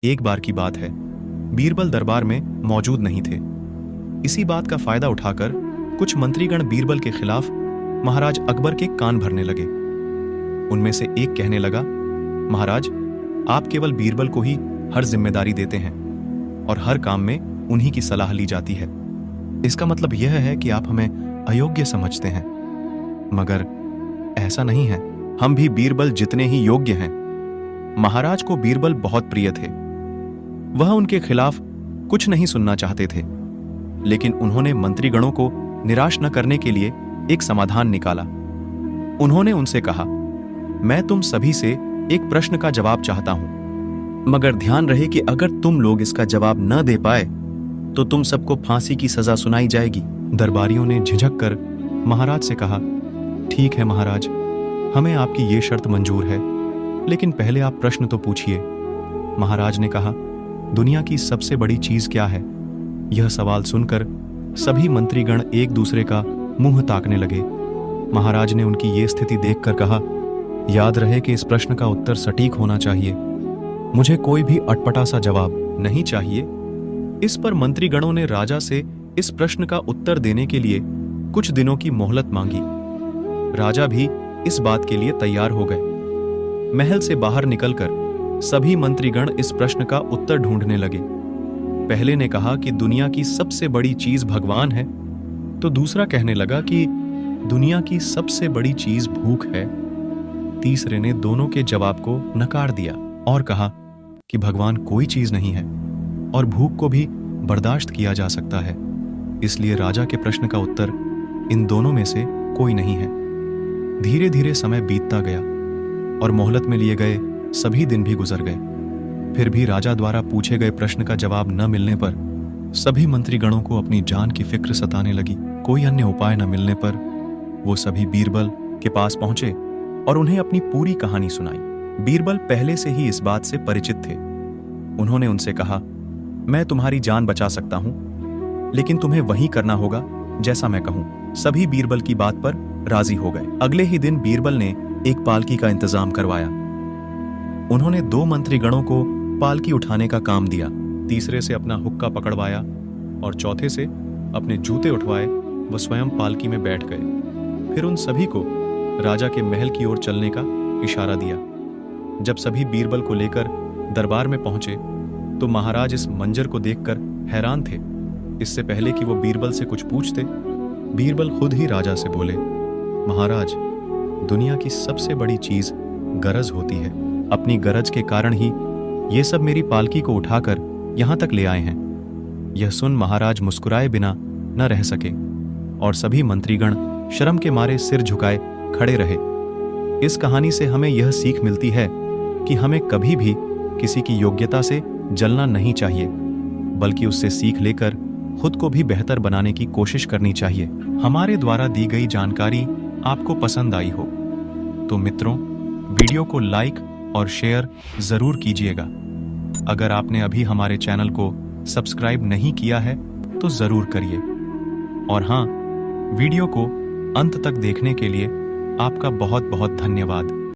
एक बार की बात है, बीरबल दरबार में मौजूद नहीं थे। इसी बात का फायदा उठाकर कुछ मंत्रीगण बीरबल के खिलाफ महाराज अकबर के कान भरने लगे। उनमें से एक कहने लगा, महाराज, आप केवल बीरबल को ही हर जिम्मेदारी देते हैं और हर काम में उन्हीं की सलाह ली जाती है। इसका मतलब यह है कि आप हमें अयोग्य समझते हैं। मगर ऐसा नहीं है, हम भी बीरबल जितने ही योग्य हैं। महाराज को बीरबल बहुत प्रिय थे। वह उनके खिलाफ कुछ नहीं सुनना चाहते थे, लेकिन उन्होंने मंत्रीगणों को निराश न करने के लिए एक समाधान निकाला। उन्होंने उनसे कहा, मैं तुम सभी से एक प्रश्न का जवाब चाहता हूं, मगर ध्यान रहे कि अगर तुम लोग इसका जवाब न दे पाए तो तुम सबको फांसी की सजा सुनाई जाएगी। दरबारियों ने झिझक कर महाराज से कहा, ठीक है महाराज, हमें आपकी ये शर्त मंजूर है, लेकिन पहले आप प्रश्न तो पूछिए। महाराज ने कहा, दुनिया की सबसे बड़ी चीज क्या है? यह सवाल सुनकर सभी मंत्रीगण एक दूसरे का मुंह ताकने लगे। महाराज ने उनकी ये स्थिति देखकर कहा, याद रहे कि इस प्रश्न का उत्तर सटीक होना चाहिए। मुझे कोई भी अटपटा सा जवाब नहीं चाहिए। इस पर मंत्रीगणों ने राजा से इस प्रश्न का उत्तर देने के लिए कुछ दिनों की मोहलत मांगी। राजा भी इस बात के लिए तैयार हो गए। महल से बाहर निकलकर सभी मंत्रीगण इस प्रश्न का उत्तर ढूंढने लगे। पहले ने कहा कि दुनिया की सबसे बड़ी चीज भगवान है, तो दूसरा कहने लगा कि दुनिया की सबसे बड़ी चीज भूख है। तीसरे ने दोनों के जवाब को नकार दिया और कहा कि भगवान कोई चीज नहीं है और भूख को भी बर्दाश्त किया जा सकता है। इसलिए राजा के प्रश्न का उत्तर इन दोनों में से कोई नहीं है। धीरे धीरे समय बीतता गया और मोहलत में लिए गए सभी दिन भी गुजर गए। फिर भी राजा द्वारा पूछे गए प्रश्न का जवाब न मिलने पर सभी मंत्रीगणों को अपनी जान की फिक्र सताने लगी। कोई अन्य उपाय न मिलने पर वो सभी बीरबल के पास पहुंचे और उन्हें अपनी पूरी कहानी सुनाई। बीरबल पहले से ही इस बात से परिचित थे। उन्होंने उनसे कहा, मैं तुम्हारी जान बचा सकता हूं, लेकिन तुम्हें वही करना होगा जैसा मैं कहूं। सभी बीरबल की बात पर राजी हो गए। अगले ही दिन बीरबल ने एक पालकी का इंतजाम करवाया। उन्होंने 2 मंत्रीगणों को पालकी उठाने का काम दिया, तीसरे से अपना हुक्का पकड़वाया और चौथे से अपने जूते उठवाए। वह स्वयं पालकी में बैठ गए। फिर उन सभी को राजा के महल की ओर चलने का इशारा दिया। जब सभी बीरबल को लेकर दरबार में पहुंचे तो महाराज इस मंजर को देखकर हैरान थे। इससे पहले कि वो बीरबल से कुछ पूछते, बीरबल खुद ही राजा से बोले, महाराज, दुनिया की सबसे बड़ी चीज गरज होती है। अपनी गरज के कारण ही ये सब मेरी पालकी को उठाकर यहां तक ले आए हैं। यह सुन महाराज मुस्कुराए बिना न रह सके और सभी मंत्रीगण शर्म के मारे सिर झुकाए खड़े रहे। इस कहानी से हमें यह सीख मिलती है कि हमें कभी भी किसी की योग्यता से जलना नहीं चाहिए, बल्कि उससे सीख लेकर खुद को भी बेहतर बनाने की कोशिश करनी चाहिए। हमारे द्वारा दी गई जानकारी आपको पसंद आई हो तो मित्रों, वीडियो को लाइक और शेयर जरूर कीजिएगा। अगर आपने अभी हमारे चैनल को सब्सक्राइब नहीं किया है तो जरूर करिए। और हाँ, वीडियो को अंत तक देखने के लिए आपका बहुत बहुत धन्यवाद।